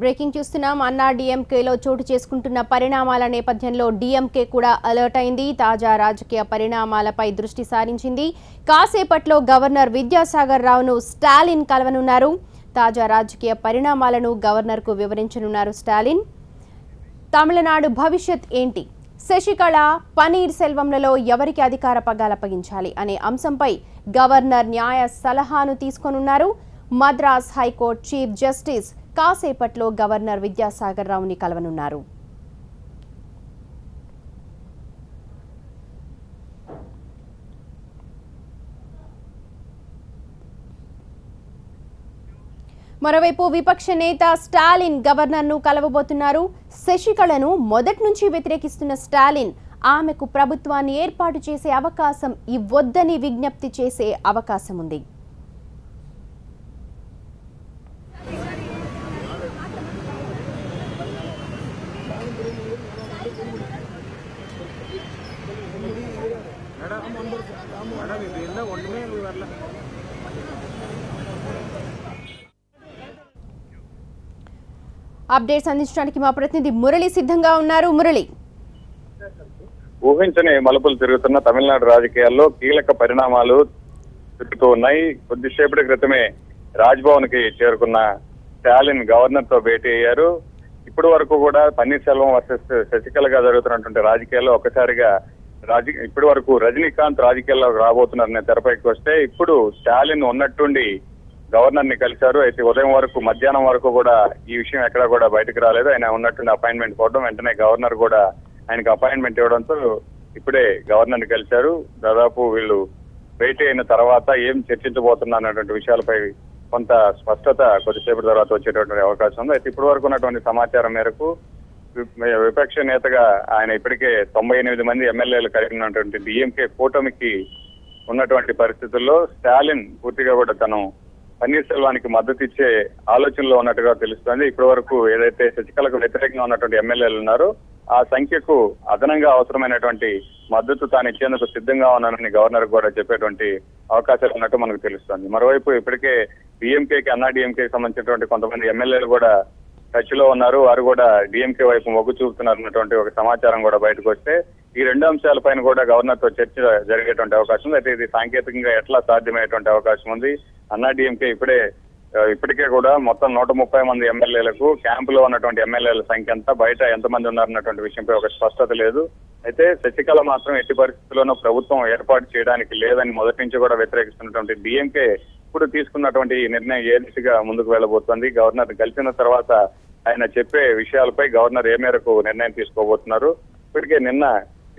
Breaking చూస్తున్నాం. అన్నా డీఎంకేలో చోటు చేసుకుంటున్న పరిణామాల నేపథ్యంలో డీఎంకే కూడా అలర్ట్ అయింది. తాజా రాజకీయ పరిణామాలపై దృష్టి సారించింది. కాసేపట్లో గవర్నర్ విద్యాసాగర్ రావును స్టాలిన్ కలవనున్నారు. తాజా రాజకీయ పరిణామాలను గవర్నర్కు వివరించనున్నారు స్టాలిన్. తమిళనాడు భవిష్యత్ ఏంటి, శశికళ పనీర్ సెల్వంలలో ఎవరికి అధికార పగ్గాలు అప్పగించాలి అనే అంశంపై గవర్నర్ న్యాయ సలహాను తీసుకోనున్నారు. మద్రాస్ హైకోర్టు చీఫ్ జస్టిస్ కాసేపట్లో గవర్నర్ విద్యాసాగర్ రావుని కలవనున్నారు. మరోవైపు విపక్ష నేత స్టాలిన్ గవర్నర్ను కలవబోతున్నారు. శశికళను మొదటి నుంచి వ్యతిరేకిస్తున్న స్టాలిన్ ఆమెకు ప్రభుత్వాన్ని ఏర్పాటు చేసే అవకాశం ఇవ్వొద్దని విజ్ఞప్తి చేసే అవకాశం ఉంది. అప్డేట్స్ అందించడానికి మా ప్రతినిధి మురళి సిద్ధంగా ఉన్నారు. మురళి, ఊహించని మలుపులు తిరుగుతున్న తమిళనాడు రాజకీయాల్లో కీలక పరిణామాలు తిరుగుతూ ఉన్నాయి. కొద్దిసేపటి క్రితమే రాజ్భవన్ కి చేరుకున్న స్టాలిన్ గవర్నర్ తో భేటీ అయ్యారు. ఇప్పటి వరకు కూడా పన్నీర్ సెల్వం వర్సెస్ శశికళగా జరుగుతున్నటువంటి రాజకీయాల్లో ఒకసారిగా ఇప్పటి వరకు రజనీకాంత్ రాజకీయాల్లోకి రాబోతున్నారనే తెరపైకి వస్తే ఇప్పుడు స్టాలిన్ ఉన్నట్టుండి గవర్నర్ ని కలిశారు. అయితే ఉదయం వరకు మధ్యాహ్నం వరకు కూడా ఈ విషయం ఎక్కడా కూడా బయటకు రాలేదు. ఆయన ఉన్నట్టుండి అపాయింట్మెంట్ కోవడం, వెంటనే గవర్నర్ కూడా ఆయనకు అపాయింట్మెంట్ ఇవ్వడంతో ఇప్పుడే గవర్నర్ ని కలిశారు. దాదాపు వీళ్ళు భేటీ అయిన తర్వాత ఏం చర్చించబోతున్నటువంటి విషయాలపై కొంత స్పష్టత కొద్దిసేపటి తర్వాత వచ్చేటటువంటి అవకాశం ఉంది. అయితే ఇప్పటి వరకు ఉన్నటువంటి సమాచారం మేరకు విపక్ష నేతగా ఆయన ఇప్పటికే 98 మంది ఎమ్మెల్యేలు కలిగినటువంటి డిఎంకే కూటమికి ఉన్నటువంటి పరిస్థితుల్లో స్టాలిన్ పూర్తిగా కూడా తను పన్నీర్ సెల్వానికి మద్దతు ఇచ్చే ఆలోచనలో ఉన్నట్టుగా తెలుస్తోంది. ఇప్పటి వరకు ఏదైతే శశికళకు వ్యతిరేకంగా ఉన్నటువంటి ఎమ్మెల్యేలు ఉన్నారో ఆ సంఖ్యకు అదనంగా అవసరమైనటువంటి మద్దతు తాను ఇచ్చేందుకు సిద్ధంగా ఉన్నానని గవర్నర్ కూడా చెప్పేటువంటి అవకాశాలు ఉన్నట్టు మనకు తెలుస్తోంది. మరోవైపు ఇప్పటికే డిఎంకేకి అన్నా డిఎంకేకి సంబంధించినటువంటి కొంతమంది ఎమ్మెల్యేలు కూడా టచ్ లో ఉన్నారు. వారు కూడా డిఎంకే వైపు మొగ్గు చూపుతున్నటువంటి ఒక సమాచారం కూడా బయటకు వస్తే ఈ రెండు అంశాలపైన కూడా గవర్నర్ తో చర్చ జరిగేటువంటి అవకాశం ఉంది. అయితే ఇది సాంకేతికంగా ఎట్లా సాధ్యమయ్యేటువంటి అవకాశం ఉంది. అన్నా డిఎంకే ఇప్పటికే కూడా మొత్తం 130 మంది ఎమ్మెల్యేలకు క్యాంపులో ఉన్నటువంటి ఎమ్మెల్యేల సంఖ్య అంతా బయట ఎంతమంది ఉన్నారన్నటువంటి విషయంపై ఒక స్పష్టత లేదు. అయితే శశికళ మాత్రం ఎట్టి పరిస్థితుల్లోనూ ప్రభుత్వం ఏర్పాటు చేయడానికి లేదని మొదటి నుంచి కూడా వ్యతిరేకిస్తున్నటువంటి డిఎంకే ఇప్పుడు తీసుకున్నటువంటి ఈ నిర్ణయం ఏ దిశగా ముందుకు వెళ్ళబోతోంది, గవర్నర్ కలిసిన తర్వాత ఆయన చెప్పే విషయాలపై గవర్నర్ ఏ మేరకు నిర్ణయం తీసుకోబోతున్నారు. ఇప్పటికే నిన్న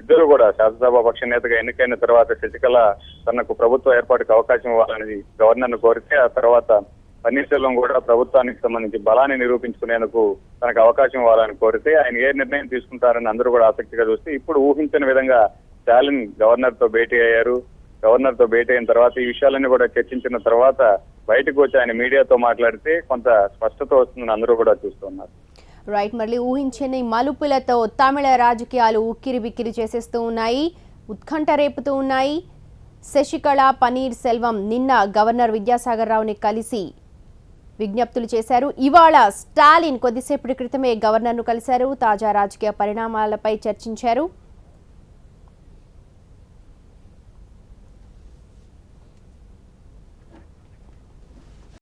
ఇద్దరు కూడా శాసనసభ పక్ష నేతగా ఎన్నికైన తర్వాత శశికళ తనకు ప్రభుత్వ ఏర్పాటుకు అవకాశం ఇవ్వాలని గవర్నర్ ను కోరితే ఆ తర్వాత పన్నీర్ సెల్వం కూడా ప్రభుత్వానికి సంబంధించి బలాన్ని నిరూపించుకునేందుకు తనకు అవకాశం ఇవ్వాలని కోరితే ఆయన ఏ నిర్ణయం తీసుకుంటారని అందరూ కూడా ఆసక్తిగా చూస్తే ఇప్పుడు ఊహించని విధంగా స్టాలిన్ గవర్నర్ తో భేటీ అయ్యారు. గవర్నర్ తో భేటీ అయిన తర్వాత ఈ విషయాలన్నీ కూడా చర్చించిన తర్వాత బయటకు వచ్చి ఆయన మీడియాతో మాట్లాడితే కొంత స్పష్టత వస్తుందని అందరూ కూడా చూస్తున్నారు. రైట్, మళ్ళీ ఊహించని మలుపులతో తమిళ రాజకీయాలు ఉక్కిరి బిక్కిరి చేసేస్తూ ఉన్నాయి, ఉత్కంఠ రేపుతూ ఉన్నాయి. శశికళ పనీర్ సెల్వం నిన్న గవర్నర్ విద్యాసాగర్ రావుని కలిసి విజ్ఞప్తులు చేశారు. ఇవాళ స్టాలిన్ కొద్దిసేపటి క్రితమే గవర్నర్ను కలిశారు. తాజా రాజకీయ పరిణామాలపై చర్చించారు.